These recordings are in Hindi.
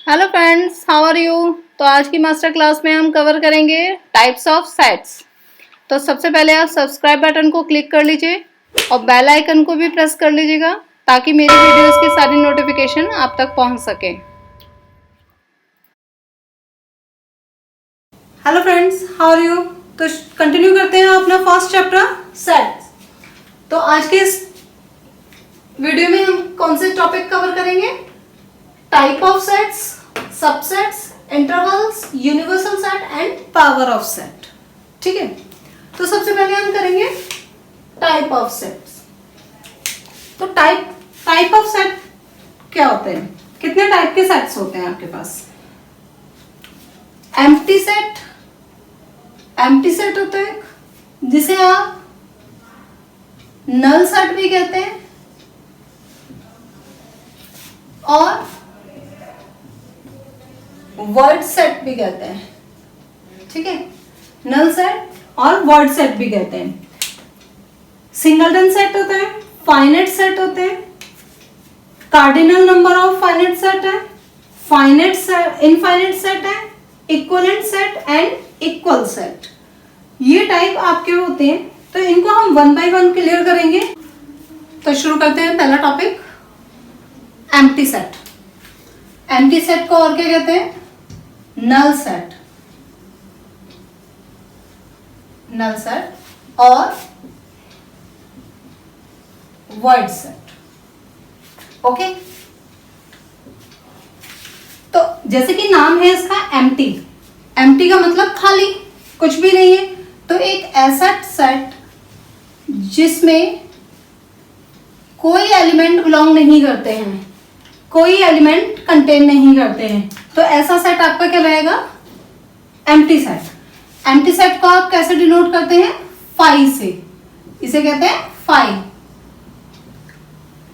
Hello friends, how are you. तो आज की मास्टर क्लास में हम कवर करेंगे टाइप्स ऑफ सेट्स। तो सबसे पहले आप सब्सक्राइब बटन को क्लिक कर लीजिए और बेल आइकन को भी प्रेस कर लीजिएगा ताकि मेरी वीडियोस की सारी नोटिफिकेशन आप तक पहुंच सके। Hello friends, how are you. तो कंटिन्यू करते हैं अपना फर्स्ट चैप्टर सेट्स। तो आज के इस वीडियो में हम कौन से टॉपिक कवर करेंगे? Type of sets, subsets, intervals, universal set and power of set. ठीक है, तो सबसे पहले हम करेंगे टाइप ऑफ सेट्स। तो टाइप ऑफ सेट क्या होते हैं? कितने टाइप के सेट्स होते हैं आपके पास? एम्प्टी सेट होता है जिसे आप नल सेट भी कहते हैं, और वर्ड सेट भी कहते हैं। ठीक है, नल सेट और वर्ड सेट भी कहते हैं। सिंगलटन सेट होता है, फाइनाइट सेट होते हैं, cardinal number of finite set है, फाइनाइट सेट, इनफाइनाइट सेट है, equivalent set and equal set. ये टाइप आपके होते हैं। तो इनको हम वन बाय वन क्लियर करेंगे। तो शुरू करते हैं पहला topic, empty set. Empty set को और क्या कहते हैं? नल सेट, नल सेट और वर्ड सेट। ओके, तो जैसे कि नाम है इसका एम्प्टी। एम्प्टी का मतलब खाली, कुछ भी नहीं है। तो एक ऐसा सेट जिसमें कोई एलिमेंट बिलोंग नहीं करते हैं, कोई एलिमेंट कंटेन नहीं करते हैं, तो ऐसा सेट आपका क्या रहेगा? Empty set. एम्प्टी सेट को आप कैसे डिनोट करते हैं? फाई से। इसे कहते हैं फाई।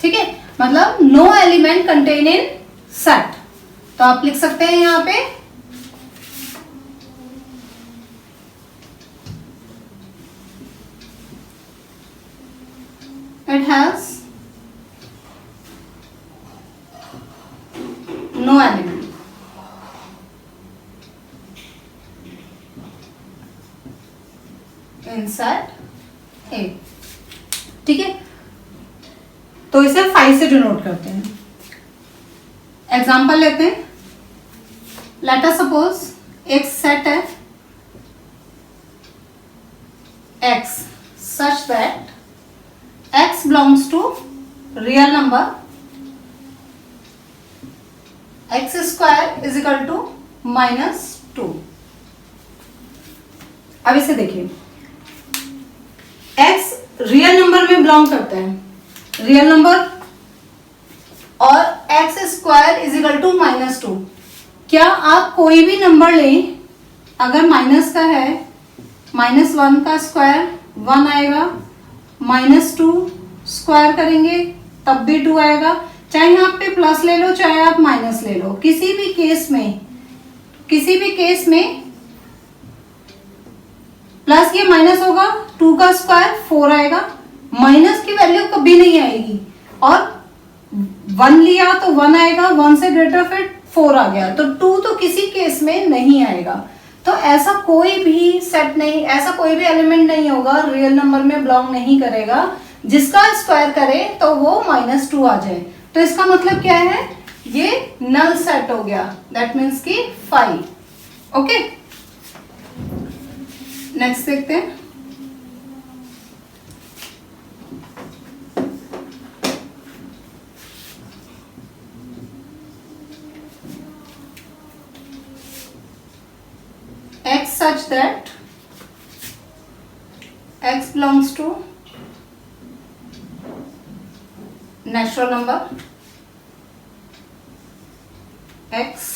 ठीक है, मतलब no element contain in set. तो आप लिख सकते हैं यहां पे it has no element in set A. ठीक है, तो इसे फाइव से डिनोट करते हैं। एग्जाम्पल लेते हैं। लेट अस सपोज एक सेट है x such that x belongs to real number x square is equal to -2। अब इसे देखिए, x रियल नंबर में बिलोंग करता है, रियल नंबर, और x square is equal to -2। क्या आप कोई भी नंबर लें, अगर माइनस का है, -1 का स्क्वायर 1 आएगा, -2 स्क्वायर करेंगे तब भी 2 आएगा। चाहे यहाँ पे प्लस ले लो, चाहे आप माइनस ले लो, किसी भी केस में प्लस या माइनस होगा, 2 का स्क्वायर 4 आएगा, माइनस की वैल्यू कभी नहीं आएगी, और 1 लिया तो 1 आएगा, 1 से ग्रेटर फिर 4 आ गया, तो 2 तो किसी केस में नहीं आएगा। तो ऐसा कोई भी सेट नहीं, ऐसा कोई भी एलिमेंट नहीं होगा, रियल नंबर में बिलोंग नहीं करेगा, जिसका स्क्वायर करे तो वो -2 आ जाए। तो इसका मतलब क्या है? ये नल सेट हो गया, दैट मीन्स कि 5। ओके, नेक्स्ट देखते हैं। x such that x belongs to natural number x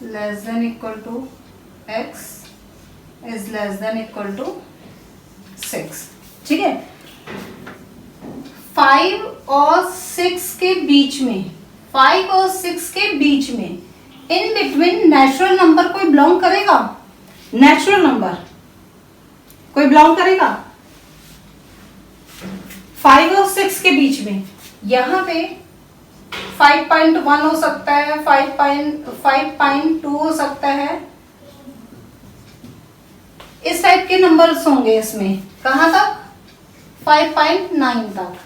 less than equal to x is less than equal to 6। ठीक है, 5 और 6 के बीच में, 5 और 6 के बीच में, इन बिटवीन नेचुरल नंबर कोई बिलोंग करेगा? नेचुरल नंबर कोई बिलोंग करेगा? 5 और 6 के बीच में यहाँ पे 5.1 हो सकता है, 5.2 हो सकता है, इस टाइप के नंबर्स होंगे इसमें। कहाँ तक? 5.9 तक।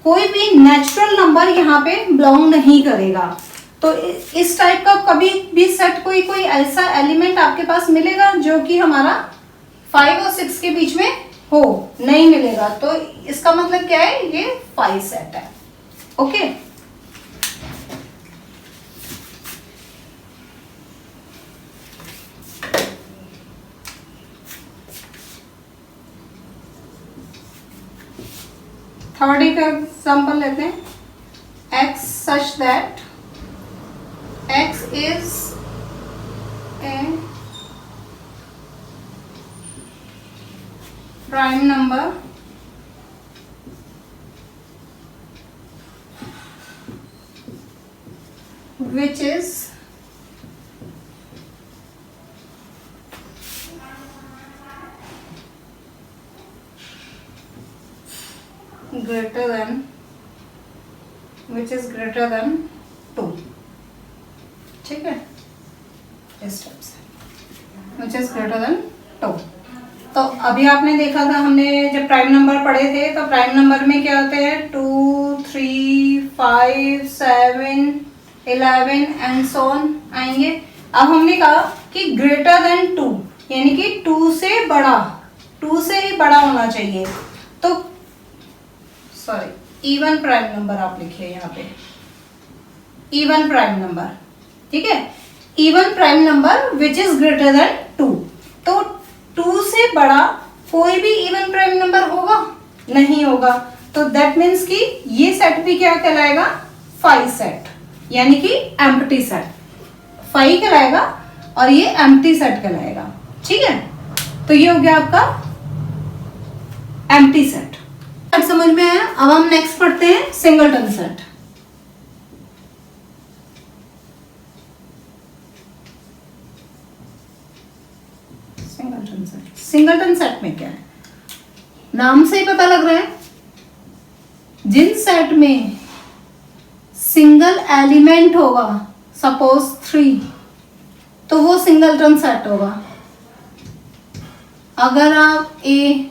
कोई भी नेचुरल नंबर यहाँ पे बिलोंग नहीं करेगा। तो इस टाइप का कभी भी सेट कोई ऐसा एलिमेंट आपके पास मिलेगा जो कि हमारा 5 और 6 के बीच में हो, नहीं मिलेगा। तो इसका मतलब क्या है? ये 5 सेट है। ओके, थर्ड एक एग्जाम्पल लेते हैं। x such that x is a prime number which is greater than 2। ठीक है, इस टाइप से which is greater than 2। तो अभी आपने देखा था, हमने जब प्राइम नंबर पढ़े थे तो प्राइम नंबर में क्या होते हैं? 2, 3, 5, 7, 11 एंड सो ऑन आएंगे। अब हमने कहा कि ग्रेटर देन 2 यानी कि 2 से बड़ा, 2 से ही बड़ा होना चाहिए। तो सॉरी, इवन प्राइम नंबर आप लिखिए यहाँ पे, इवन प्राइम नंबर। ठीक है, even prime number which is greater than 2। तो 2 से बड़ा कोई भी इवन प्राइम नंबर होगा? नहीं होगा। तो दैट मीन्स कि ये सेट भी क्या कहलाएगा? 5 सेट, यानी कि एम्प्टी सेट। 5 कहलाएगा और ये एम्प्टी सेट कहलाएगा। ठीक है, तो ये हो गया आपका एम्प्टी सेट। समझ में आया? अब हम नेक्स्ट पढ़ते हैं सिंगलटन सेट। सिंगलटन सेट में क्या है? नाम से ही पता लग रहा है, जिन सेट में सिंगल एलिमेंट होगा, सपोज 3, तो वो सिंगलटन सेट होगा। अगर आप ए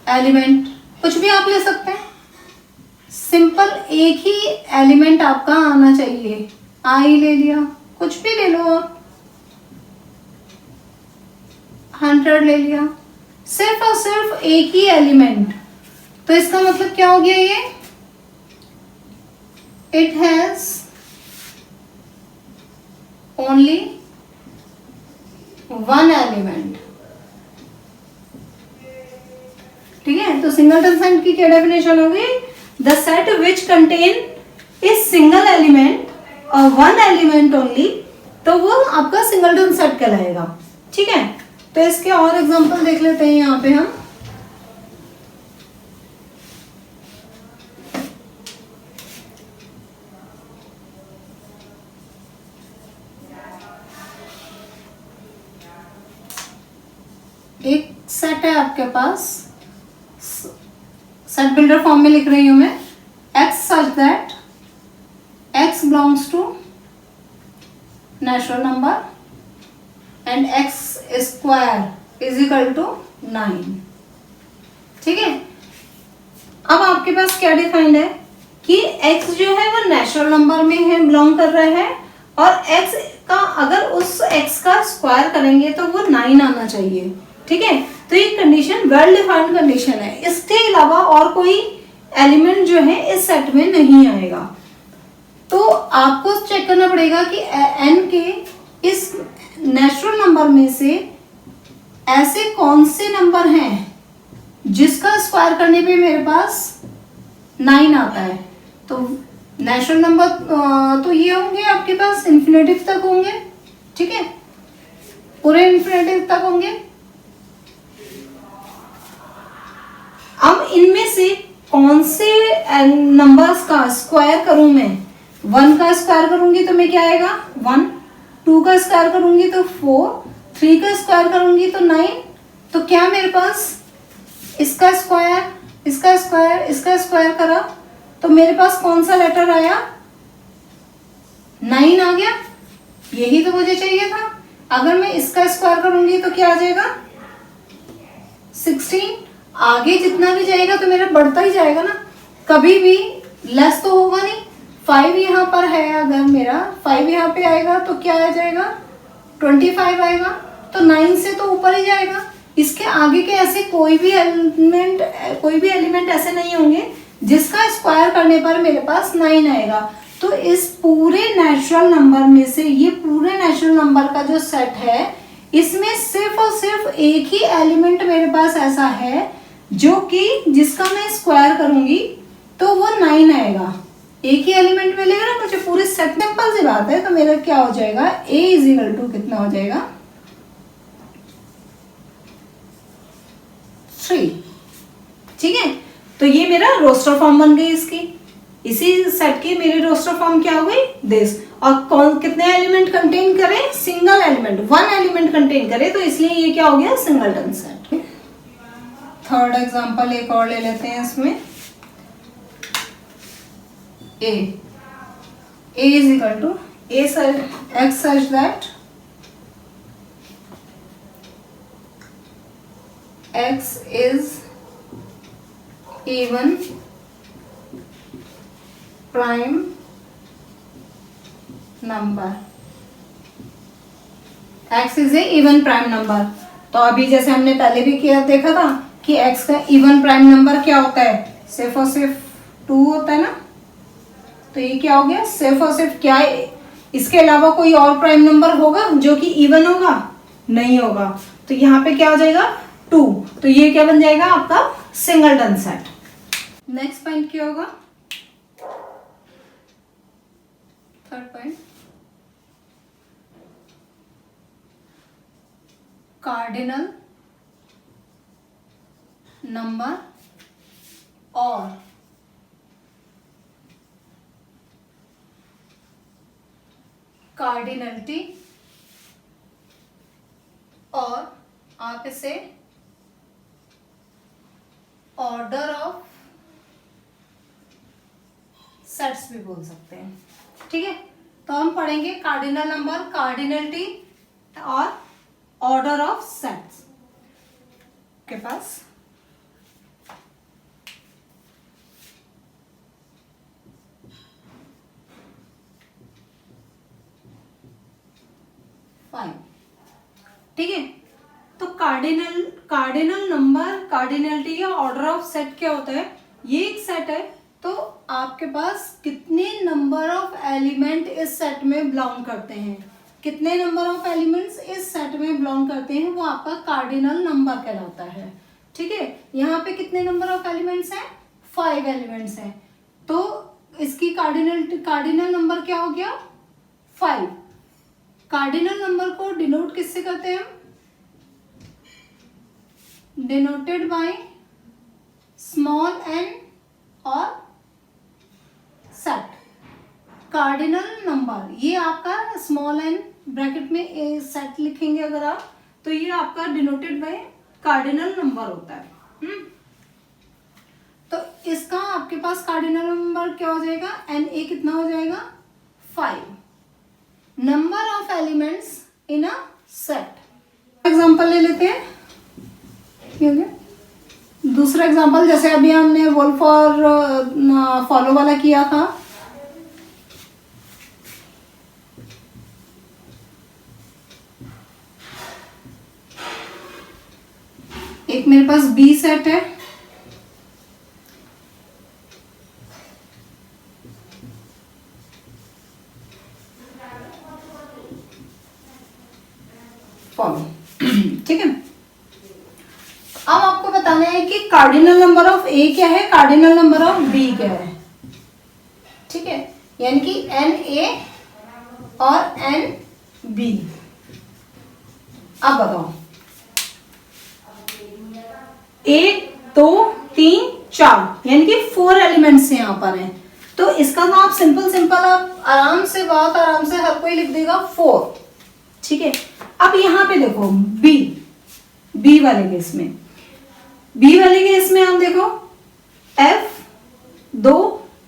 एलिमेंट, कुछ भी आप ले सकते हैं, सिंपल एक ही एलिमेंट आपका आना चाहिए। आई ले लिया, कुछ भी ले लो आप, 100 ले लिया, सिर्फ और सिर्फ एक ही एलिमेंट। तो इसका मतलब क्या हो गया? ये it has only one element. ठीक है, तो सिंगलटन सेट की क्या डेफिनेशन होगी? The set which contain a single element और वन एलिमेंट ओनली, तो वो आपका सिंगलटन सेट कहलाएगा। ठीक है, तो इसके और एग्जांपल देख लेते हैं यहाँ पे हम। एक सेट है आपके पास, सेट बिल्डर फॉर्म में लिख रही हूं मैं, x such that x belongs to natural number and x square is equal to 9। ठीक है, अब आपके पास क्या डिफाइंड है कि x जो है वो नेचुरल नंबर में है, बिलोंग कर रहा है, और x का अगर उस x का स्क्वायर करेंगे तो वो 9 आना चाहिए। ठीक है, तो ये कंडीशन वेल डिफाइंड कंडीशन है। इसके अलावा और कोई एलिमेंट जो है इस सेट में नहीं आएगा। तो आपको चेक करना पड़ेगा कि n के इस नेचुरल नंबर में से ऐसे कौन से नंबर हैं जिसका स्क्वायर करने पे मेरे पास 9 आता है। तो नेचुरल नंबर तो ये होंगे आपके पास, इन्फिनेटिव तक होंगे। ठीक है, पूरे इन्फिनेटिव तक होंगे। अब इनमें से कौन से नंबर्स का स्क्वायर करूं मैं? 1 का स्क्वायर करूंगी तो मैं क्या आएगा? 1, 2 का स्क्वायर करूंगी तो 4, 3 का स्क्वायर करूंगी तो 9। तो क्या मेरे पास इसका स्क्वायर, इसका स्क्वायर, इसका स्क्वायर करा तो मेरे पास कौन सा लेटर आया, 9 आ गया। यही तो मुझे चाहिए था। अगर मैं इसका स्क्वायर करूंगी तो क्या आ जाएगा, 16। आगे जितना भी जाएगा तो मेरा बढ़ता ही जाएगा ना, कभी भी लेस तो होगा नहीं। 5 यहाँ पर है, अगर मेरा 5 यहाँ पे आएगा तो क्या आ जाएगा, 25 आएगा। तो 9 से तो ऊपर ही जाएगा। इसके आगे के ऐसे कोई भी एलिमेंट ऐसे नहीं होंगे जिसका स्क्वायर करने पर मेरे पास 9 आएगा। तो इस पूरे नेचुरल नंबर में से, ये पूरे नेचुरल नंबर का जो सेट है, इसमें सिर्फ और सिर्फ एक ही एलिमेंट मेरे पास ऐसा है जो कि जिसका मैं स्क्वायर करूंगी तो वो 9 आएगा। एक ही एलिमेंट मिलेगा ना मुझे पूरे सेट में। सिंपल सी बात है। तो मेरा क्या हो जाएगा, a इजिकल टू कितना हो जाएगा, 3। ठीक है, तो ये मेरा रोस्टर फॉर्म बन गई इसकी। इसी सेट की मेरी रोस्टर फॉर्म क्या हो गई, दिस। और कौन कितने एलिमेंट कंटेन करे, सिंगल एलिमेंट, 1 एलिमेंट कंटेन करे, तो इसलिए ये क्या हो गया, सिंगलटन सेट। थर्ड एग्जांपल एक और ले लेते हैं इसमें। a is equal to x such that x is even prime number। x is a even prime number। तो अभी जैसे हमने पहले भी किया देखा था कि x का इवन प्राइम नंबर क्या होता है, सिर्फ और सिर्फ 2 होता है ना। तो ये क्या हो गया, सिर्फ और सिर्फ क्या है, इसके अलावा कोई और प्राइम नंबर होगा जो कि इवन होगा, नहीं होगा। तो यहाँ पे क्या हो जाएगा, 2। तो ये क्या बन जाएगा आपका सिंगलटन सेट। नेक्स्ट पॉइंट क्या होगा, थर्ड पॉइंट, कार्डिनल नंबर और कार्डिनलिटी, और आप इसे ऑर्डर ऑफ सेट्स भी बोल सकते हैं। ठीक है, तो हम पढ़ेंगे कार्डिनल नंबर, कार्डिनलिटी और ऑर्डर ऑफ सेट्स के पास। ठीक है, तो कार्डिनल नंबर, कार्डिनलिटी या ऑर्डर ऑफ सेट क्या होता है, ये एक सेट है। तो आपके पास कितने नंबर ऑफ एलिमेंट इस सेट में बिलोंग करते हैं, कितने नंबर ऑफ एलिमेंट्स इस सेट में बिलोंग करते हैं, वो आपका कार्डिनल नंबर कहलाता है। ठीक है, यहाँ पे कितने नंबर ऑफ एलिमेंट्स हैं, 5 एलिमेंट्स हैं। तो इसकी कार्डिनल नंबर क्या हो गया, 5। कार्डिनल नंबर को डिनोट किससे करते हैं हम, डिनोटेड बाय स्मॉल n और सेट। कार्डिनल नंबर ये आपका स्मॉल n ब्रैकेट में सेट लिखेंगे अगर आप, तो ये आपका डिनोटेड बाय कार्डिनल नंबर होता है। तो इसका आपके पास कार्डिनल नंबर क्या हो जाएगा, Na कितना हो जाएगा, 5। Number of elements in a set. Example ले लेते हैं, दूसरा एग्जांपल जैसे अभी हमने वोल्फ और फॉलो वाला किया था। एक मेरे पास बी सेट है, फॉलो। ठीक है, अब आपको बताना है कि कार्डिनल नंबर ऑफ ए क्या है, कार्डिनल नंबर ऑफ बी क्या है। ठीक है, यानी कि Na और Nb। अब बताओ, 1 2 3 4 यानी कि 4 एलिमेंट्स यहाँ पर हैं। तो इसका तो आप सिंपल आप आराम से हर कोई लिख देगा 4। ठीक है, अब यहाँ पे देखो बी वाले केस में, आप देखो F 2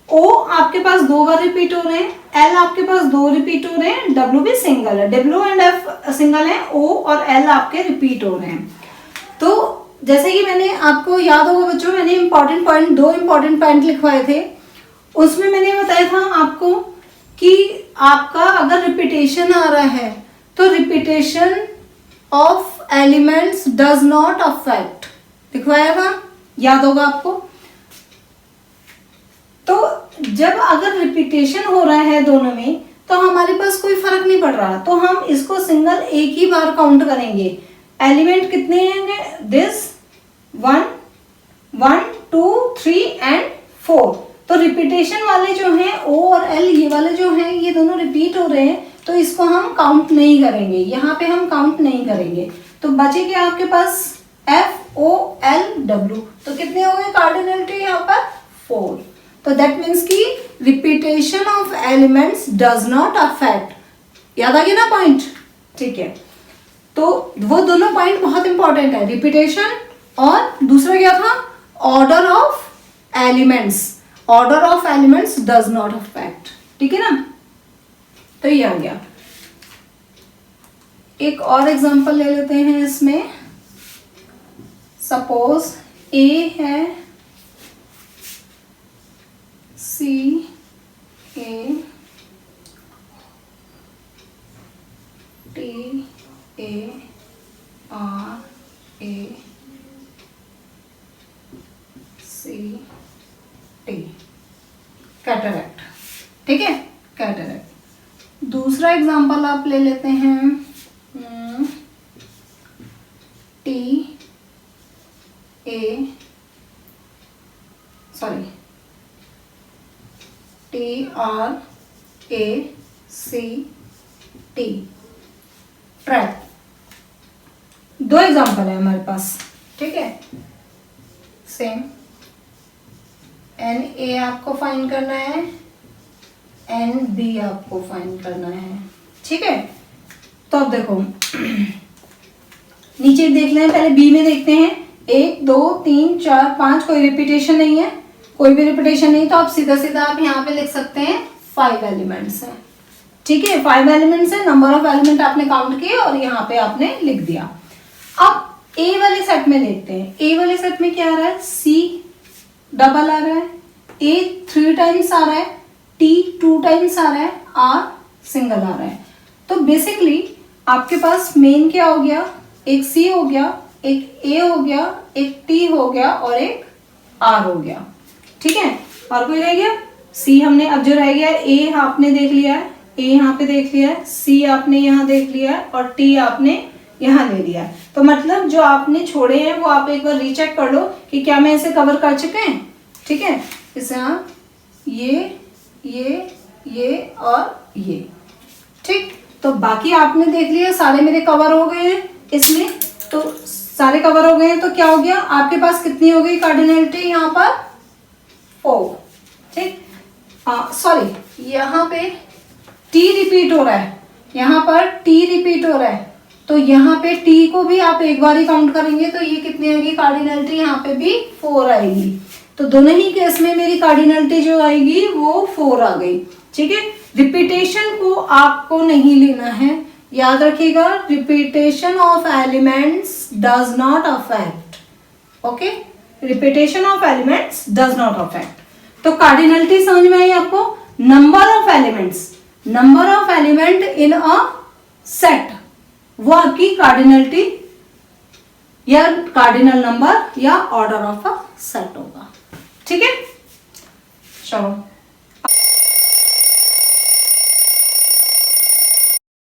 O आपके पास 2 बार रिपीट हो रहे हैं, L आपके पास 2 रिपीट हो रहे हैं, W भी सिंगल है, W एंड F सिंगल है, O और L आपके रिपीट हो रहे हैं। तो जैसे कि मैंने आपको याद होगा बच्चों, मैंने इंपॉर्टेंट पॉइंट 2 इंपॉर्टेंट पॉइंट लिखवाए थे, उसमें मैंने बताया था आपको कि आपका अगर रिपीटेशन आ रहा है तो repetition of elements does not affect, लिखवाया था, याद होगा आपको। तो जब अगर रिपीटेशन हो रहा है दोनों में तो हमारे पास कोई फर्क नहीं पड़ रहा, तो हम इसको सिंगल एक ही बार काउंट करेंगे। एलिमेंट कितने हैं? This 1 1 2 3 and 4। तो रिपीटेशन वाले जो हैं O और L, ये वाले जो हैं ये दोनों रिपीट हो रहे हैं, तो इसको हम काउंट नहीं करेंगे, यहाँ पे हम काउंट नहीं करेंगे। तो बचेंगे आपके पास F O L W। तो कितने हो गए कार्डिनलिटी यहाँ पर? 4। तो दैट मीन्स कि repetition of elements does not affect. याद आ गया ना पॉइंट? ठीक है, तो वो दोनों पॉइंट बहुत इंपॉर्टेंट है, रिपीटेशन और दूसरा क्या था? Order of elements. Order of elements does not affect, ठीक है ना? तो ये आ गया। एक और एग्जांपल ले लेते हैं इसमें। सपोज A है, C A T A R A C T, cataract, ठीक है, कैटरैक्ट। दूसरा एग्जांपल आप ले लेते हैं, T A sorry T R A C T, track. दो एग्जांपल है हमारे पास, ठीक है। सेम NA आपको फाइंड करना है, NB आपको फाइंड करना है, ठीक है। तो अब देखो नीचे देख लें, पहले B में देखते हैं। 1 2 3 4 5, कोई रिपीटेशन नहीं है, कोई भी रिपीटेशन नहीं, तो आप सीधा सीधा आप यहाँ पे लिख सकते हैं 5 एलिमेंट्स हैं, ठीक है। 5 एलिमेंट्स है, नंबर ऑफ एलिमेंट आपने काउंट किए और यहाँ पे आपने लिख दिया। अब A वाले सेट में देखते हैं। A वाले सेट में क्या आ रहा है? C डबल आ रहा है, A 3 टाइम्स आ रहा है, T 2 टाइम्स आ रहा है, R सिंगल आ रहा है। तो बेसिकली आपके पास मेन क्या हो गया? एक C हो गया, एक A हो गया, एक T हो गया और एक R हो गया, ठीक है। और कोई रह गया? C हमने, अब जो रह गया A आपने देख लिया है, A यहाँ पे देख लिया है, C आपने यहाँ देख लिया है और T आपने यहाँ ले लिया है। तो मतलब जो आपने छोड़े हैं वो आप एक बार रीचेक कर लो कि क्या मैं इसे कवर कर चुके हैं, ठीक है। इसे आप ये और ये, ठीक। तो बाकी आपने देख लिया, सारे मेरे कवर हो गए हैं इसमें, तो सारे कवर हो गए हैं। तो क्या हो गया आपके पास? कितनी हो गई कार्डिनलिटी यहाँ पर? 4, ठीक। सॉरी, यहाँ पे T रिपीट हो रहा है, यहाँ पर T रिपीट हो रहा है, तो यहाँ पे T को भी आप एक बार ही काउंट करेंगे, तो ये कितनी आएगी कार्डिनलिटी? यहाँ पे भी 4 आएगी। तो दोनों ही केस में मेरी कार्डिनलिटी जो आएगी वो 4 आ गई, ठीक है। रिपीटेशन को आपको नहीं लेना है, याद रखिएगा, repetition of elements does not affect, okay. Repetition of elements does not affect. तो कार्डिनलिटी समझ में आई आपको? Number of elements, number of element in a set, वो आपकी कार्डिनलिटी या कार्डिनल नंबर या ऑर्डर ऑफ अ सेट होगा, ठीक है। चलो